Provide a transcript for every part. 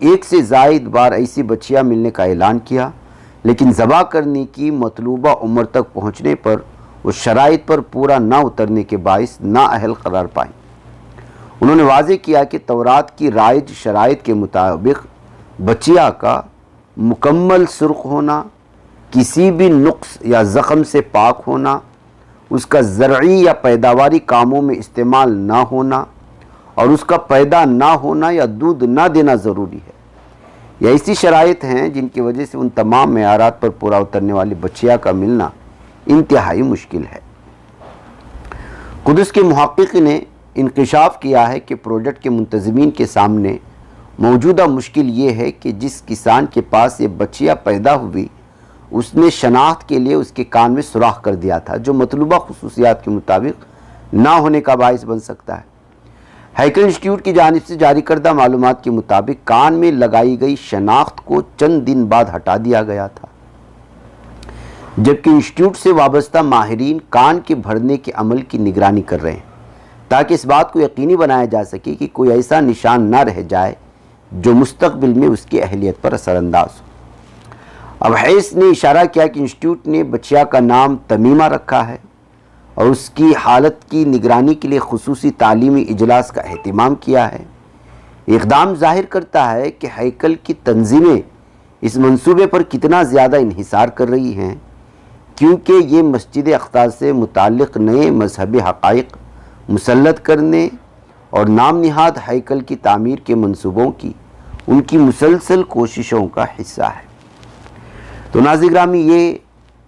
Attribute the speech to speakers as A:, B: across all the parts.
A: 1 سے زائد بار ایسی بچیاں ملنے کا اعلان کیا، لیکن ذبح کرنے کی مطلوبہ عمر تک پہنچنے پر وہ شرائط پر پورا نہ اترنے کے باعث نااہل قرار پائیں۔ انہوں نے واضح کیا کہ تورات کی رائج شرائط کے مطابق بچیا کا مکمل سرخ ہونا، کسی بھی نقص یا زخم سے پاک ہونا، اس کا زرعی یا پیداواری کاموں میں استعمال نہ ہونا اور اس کا پیدا نہ ہونا یا دودھ نہ دینا ضروری ہے۔ یہ ایسی شرائط ہیں جن کی وجہ سے ان تمام معیارات پر پورا اترنے والی بچیا کا ملنا انتہائی مشکل ہے۔ قدس کے محقق نے انکشاف کیا ہے کہ پروجیکٹ کے منتظمین کے سامنے موجودہ مشکل یہ ہے کہ جس کسان کے پاس یہ بچیا پیدا ہوئی اس نے شناخت کے لیے اس کے کان میں سوراخ کر دیا تھا، جو مطلوبہ خصوصیات کے مطابق نہ ہونے کا باعث بن سکتا ہے۔ ہیکل انسٹیٹیوٹ کی جانب سے جاری کردہ معلومات کے مطابق کان میں لگائی گئی شناخت کو چند دن بعد ہٹا دیا گیا تھا، جبکہ انسٹیٹیوٹ سے وابستہ ماہرین کان کے بھرنے کے عمل کی نگرانی کر رہے ہیں تاکہ اس بات کو یقینی بنایا جا سکے کہ کوئی ایسا نشان نہ رہ جائے جو مستقبل میں اس کی اہلیت پر اثر انداز ہو۔ اب حیث نے اشارہ کیا کہ انسٹیٹیوٹ نے بچیا کا نام تمیمہ رکھا ہے اور اس کی حالت کی نگرانی کے لیے خصوصی تعلیمی اجلاس کا اہتمام کیا ہے۔ اقدام ظاہر کرتا ہے کہ ہیکل کی تنظیمیں اس منصوبے پر کتنا زیادہ انحصار کر رہی ہیں، کیونکہ یہ مسجد اقصی سے متعلق نئے مذہبی حقائق مسلط کرنے اور نام نہاد ہیکل کی تعمیر کے منصوبوں کی ان کی مسلسل کوششوں کا حصہ ہے۔ تو ناظرین گرامی، یہ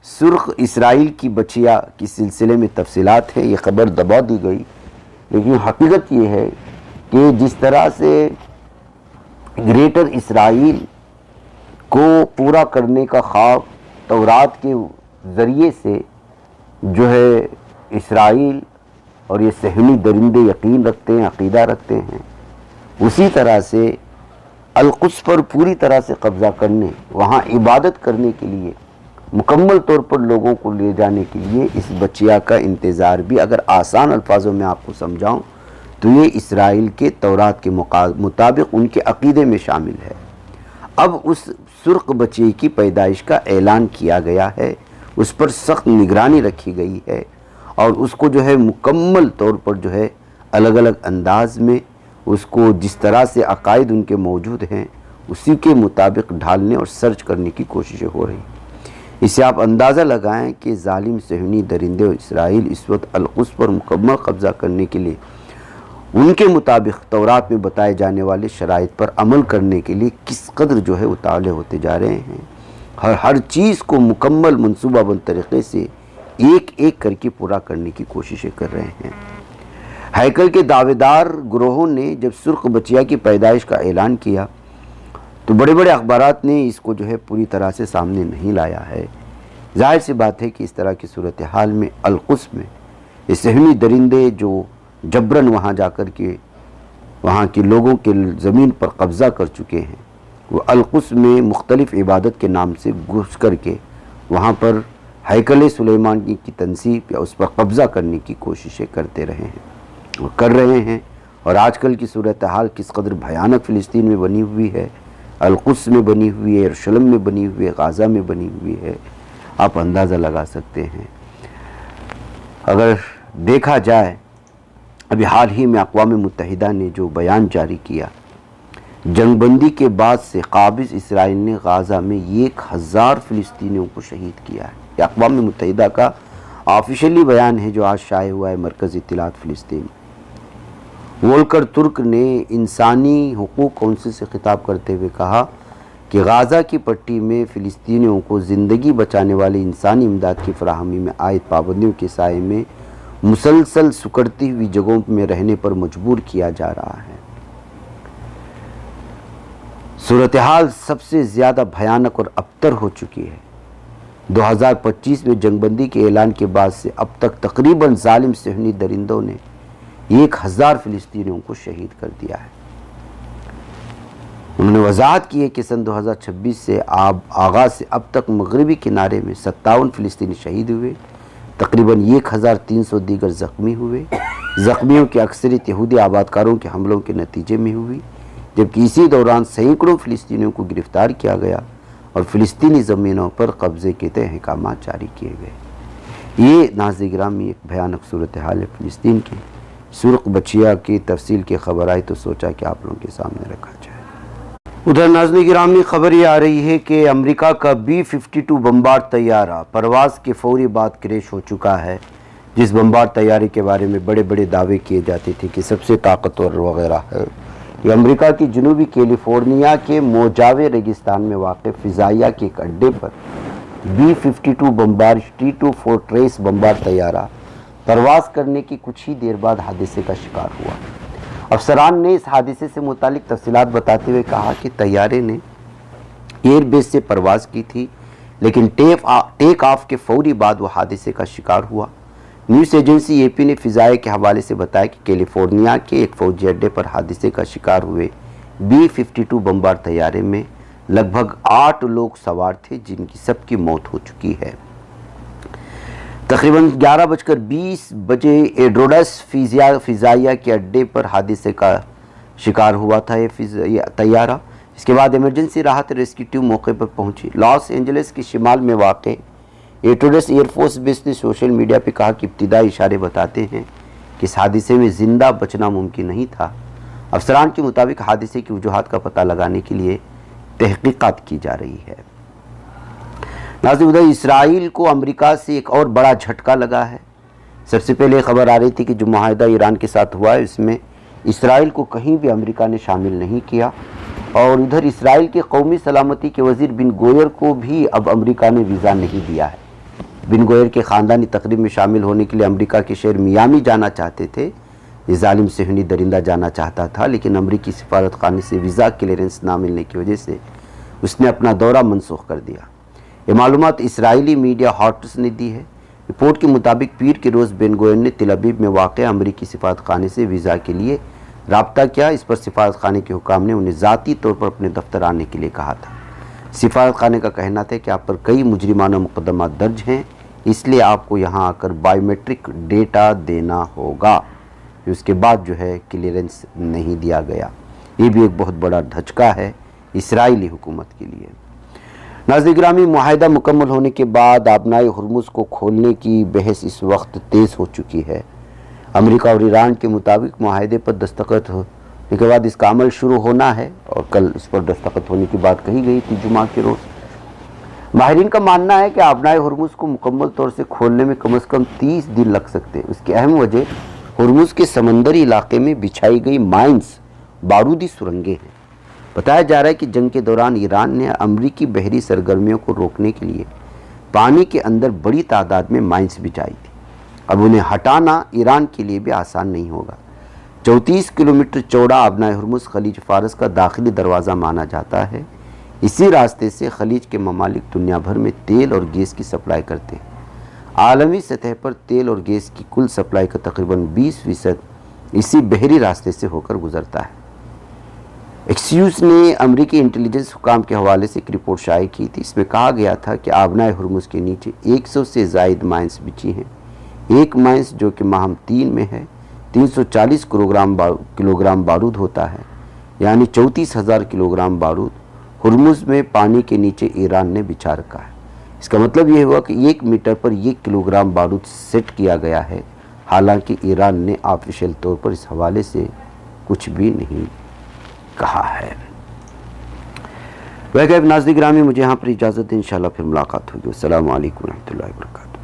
A: سرخ اسرائیل کی بچیا کی سلسلے میں تفصیلات ہیں۔ یہ خبر دبا دی گئی، لیکن حقیقت یہ ہے کہ جس طرح سے گریٹر اسرائیل کو پورا کرنے کا خواب تورات کے ذریعے سے جو ہے اسرائیل اور یہ صہیونی درندے یقین رکھتے ہیں، عقیدہ رکھتے ہیں، اسی طرح سے القدس پر پوری طرح سے قبضہ کرنے، وہاں عبادت کرنے کے لیے مکمل طور پر لوگوں کو لے جانے کے لیے اس بچیا کا انتظار بھی، اگر آسان الفاظوں میں آپ کو سمجھاؤں تو یہ اسرائیل کے تورات کے مطابق ان کے عقیدے میں شامل ہے۔ اب اس سرخ بچے کی پیدائش کا اعلان کیا گیا ہے، اس پر سخت نگرانی رکھی گئی ہے اور اس کو جو ہے مکمل طور پر جو ہے الگ الگ انداز میں اس کو جس طرح سے عقائد ان کے موجود ہیں اسی کے مطابق ڈھالنے اور سرچ کرنے کی کوششیں ہو رہی ہیں۔ اس سے آپ اندازہ لگائیں کہ ظالم صہیونی درندے اور اسرائیل اس وقت القدس پر مکمل قبضہ کرنے کے لیے ان کے مطابق تورات میں بتائے جانے والے شرائط پر عمل کرنے کے لیے کس قدر جو ہے اتاولے ہوتے جا رہے ہیں۔ ہر چیز کو مکمل منصوبہ بند طریقے سے ایک ایک کر کے پورا کرنے کی کوششیں کر رہے ہیں۔ ہیکل کے دعوے دار گروہوں نے جب سرخ بچیا کی پیدائش کا اعلان کیا تو بڑے بڑے اخبارات نے اس کو جو ہے پوری طرح سے سامنے نہیں لایا ہے۔ ظاہر سی بات ہے کہ اس طرح کی صورتحال میں القدس میں یہ صہیونی درندے جو جبراً وہاں جا کر کے وہاں کے لوگوں کے زمین پر قبضہ کر چکے ہیں، وہ القدس میں مختلف عبادت کے نام سے گھس کر کے وہاں پر ہیکل سلیمان کی تنصیب یا اس پر قبضہ کرنے کی کوششیں کرتے رہے ہیں، وہ کر رہے ہیں۔ اور آج کل کی صورتحال کس قدر بھیانک فلسطین میں بنی ہوئی ہے، القدس میں بنی ہوئی ہے، یروشلم میں بنی ہوئی ہے، غزہ میں بنی ہوئی ہے، آپ اندازہ لگا سکتے ہیں۔ اگر دیکھا جائے ابھی حال ہی میں اقوام متحدہ نے جو بیان جاری کیا، جنگ بندی کے بعد سے قابض اسرائیل نے غزہ میں 1000 فلسطینیوں کو شہید کیا ہے۔ یہ اقوام متحدہ کا آفیشلی بیان ہے جو آج شائع ہوا ہے مرکز اطلاعات فلسطین۔ وولکر ترک نے انسانی حقوق کونسل سے خطاب کرتے ہوئے کہا کہ غزہ کی پٹی میں فلسطینیوں کو زندگی بچانے والی انسانی امداد کی فراہمی میں عائد پابندیوں کے سائے میں مسلسل سکڑتی ہوئی جگہوں میں رہنے پر مجبور کیا جا رہا ہے۔ صورتحال سب سے زیادہ بھیانک اور ابتر ہو چکی ہے۔ 2025 میں جنگ بندی کے اعلان کے بعد سے اب تک تقریباً ظالم صہیونی درندوں نے 1000 فلسطینیوں کو شہید کر دیا ہے۔ انہوں نے وضاحت کی ہے کہ سن 2026 سے آغاز سے اب تک مغربی کنارے میں 57 فلسطینی شہید ہوئے، تقریباً 1300 دیگر زخمی ہوئے۔ زخمیوں کی اکثریت یہودی آبادکاروں کے حملوں کے نتیجے میں ہوئی۔ جبکہ اسی دوران سینکڑوں فلسطینیوں کو گرفتار کیا گیا اور فلسطینی زمینوں پر قبضے کے تئیں احکامات جاری کیے گئے۔ یہ ناظرین گرامی ایک بھیانک صورتحال ہے فلسطین کی۔ سرخ بچیا کی تفصیل کی خبر آئی تو سوچا کہ آپ لوگوں کے سامنے رکھا جائے۔ ادھر ناظرین گرامی خبر یہ آ رہی ہے کہ امریکہ کا B-52 بمبار طیارہ پرواز کے فوری بعد کریش ہو چکا ہے، جس بمبار طیارے کے بارے میں بڑے بڑے دعوے کیے جاتے تھے کہ سب سے طاقتور وغیرہ ہے۔ یہ امریکہ کی جنوبی کیلیفورنیا کے موجاوے ریگستان میں واقع فضائیہ کے ایک اڈے پر B-52 بمبار T-2 فورٹریس بمبار طیارہ پرواز کرنے کی کچھ ہی دیر بعد حادثے کا شکار ہوا۔ افسران نے اس حادثے سے متعلق تفصیلات بتاتے ہوئے کہا کہ طیارے نے ایئر بیس سے پرواز کی تھی، لیکن ٹیک آف کے فوری بعد وہ حادثے کا شکار ہوا۔ نیوز ایجنسی AP نے فضائیہ کے حوالے سے بتایا کہ کیلیفورنیا کے ایک فوجی اڈے پر حادثے کا شکار ہوئے B-52 بمبار طیارے میں لگ بھگ 8 لوگ سوار تھے، جن کی سب کی موت ہو چکی ہے۔ تقریباً 11:20 بجے ایڈروڈس فضائیہ کے اڈے پر حادثے کا شکار ہوا تھا یہ طیارہ۔ اس کے بعد ایمرجنسی راحت ریسکیو ٹیم موقع پر پہنچی۔ لاس اینجلس کے شمال میں واقع ایڈروڈس ایئر فورس بیس نے سوشل میڈیا پہ کہا کہ ابتدائی اشارے بتاتے ہیں کہ اس حادثے میں زندہ بچنا ممکن نہیں تھا۔ افسران کے مطابق حادثے کی وجوہات کا پتہ لگانے کے لیے تحقیقات کی جا رہی ہے۔ ناظرین ادھر اسرائیل کو امریکہ سے ایک اور بڑا جھٹکا لگا ہے۔ سب سے پہلے خبر آ رہی تھی کہ جو معاہدہ ایران کے ساتھ ہوا ہے اس میں اسرائیل کو کہیں بھی امریکہ نے شامل نہیں کیا، اور ادھر اسرائیل کے قومی سلامتی کے وزیر بن گوئر کو بھی اب امریکہ نے ویزا نہیں دیا ہے۔ بن گوئر کے خاندانی تقریب میں شامل ہونے کے لیے امریکہ کے شہر میامی جانا چاہتے تھے۔ یہ ظالم صہیونی درندہ جانا چاہتا تھا، لیکن امریکی سفارت خانے سے ویزا کلیئرنس نہ ملنے کی وجہ سے اس نے اپنا دورہ منسوخ کر دیا۔ یہ معلومات اسرائیلی میڈیا ہاؤس نے دی ہے۔ رپورٹ کے مطابق پیر کے روز بن گوئر نے تل ابیب میں واقع امریکی سفارت خانے سے ویزا کے لیے رابطہ کیا۔ اس پر سفارت خانے کے حکام نے انہیں ذاتی طور پر اپنے دفتر آنے کے لیے کہا تھا۔ سفارت خانے کا کہنا تھا کہ آپ پر کئی مجرمانہ مقدمات درج ہیں، اس لیے آپ کو یہاں آ کر بائیو میٹرک ڈیٹا دینا ہوگا۔ اس کے بعد جو ہے کلیئرنس نہیں دیا گیا۔ یہ بھی ایک بہت بڑا دھچکا ہے اسرائیلی حکومت کے لیے۔ ناظرین گرامی معاہدہ مکمل ہونے کے بعد آبنائے ہرمز کو کھولنے کی بحث اس وقت تیز ہو چکی ہے۔ امریکہ اور ایران کے مطابق معاہدے پر دستخط ہونے کے بعد اس کا عمل شروع ہونا ہے، اور کل اس پر دستخط ہونے کی بات کہی گئی تھی جمعہ کے روز۔ ماہرین کا ماننا ہے کہ آبنائے ہرمز کو مکمل طور سے کھولنے میں کم از کم 30 دن لگ سکتے ہیں۔ اس کی اہم وجہ ہرمز کے سمندری علاقے میں بچھائی گئی مائنز بارودی سرنگیں ہیں۔ بتایا جا رہا ہے کہ جنگ کے دوران ایران نے امریکی بحری سرگرمیوں کو روکنے کے لیے پانی کے اندر بڑی تعداد میں مائنز بچھائی تھی۔ اب انہیں ہٹانا ایران کے لیے بھی آسان نہیں ہوگا۔ 34 کلومیٹر چوڑا آبنائے ہرمز خلیج فارس کا داخلی دروازہ مانا جاتا ہے۔ اسی راستے سے خلیج کے ممالک دنیا بھر میں تیل اور گیس کی سپلائی کرتے ہیں۔ عالمی سطح پر تیل اور گیس کی کل سپلائی کا تقریباً 20% اسی بحری راستے سے ہو کر گزرتا ہے۔ ایکسیوس نے امریکی انٹیلیجنس حکام کے حوالے سے ایک رپورٹ شائع کی تھی۔ اس میں کہا گیا تھا کہ آبنائے ہرمز کے نیچے 100 سے زائد مائنز بچی ہیں۔ ایک مائنز جو کہ ماہم 3 میں ہے 340 کلوگرام بارود ہوتا ہے، یعنی 34,000 کلوگرام بارود ہرمز میں پانی کے نیچے ایران نے بچھا رکھا ہے۔ اس کا مطلب یہ ہوا کہ 1 میٹر پر 1 کلوگرام بارود سیٹ کیا گیا ہے، حالانکہ ایران نے آفیشیل طور پر اس حوالے سے کچھ بھی نہیں کہا ہے۔ ناظرین گرامی مجھے یہاں پر اجازت دیں، انشاءاللہ پھر ملاقات ہوگی۔ السلام علیکم ورحمۃ اللہ وبرکاتہ۔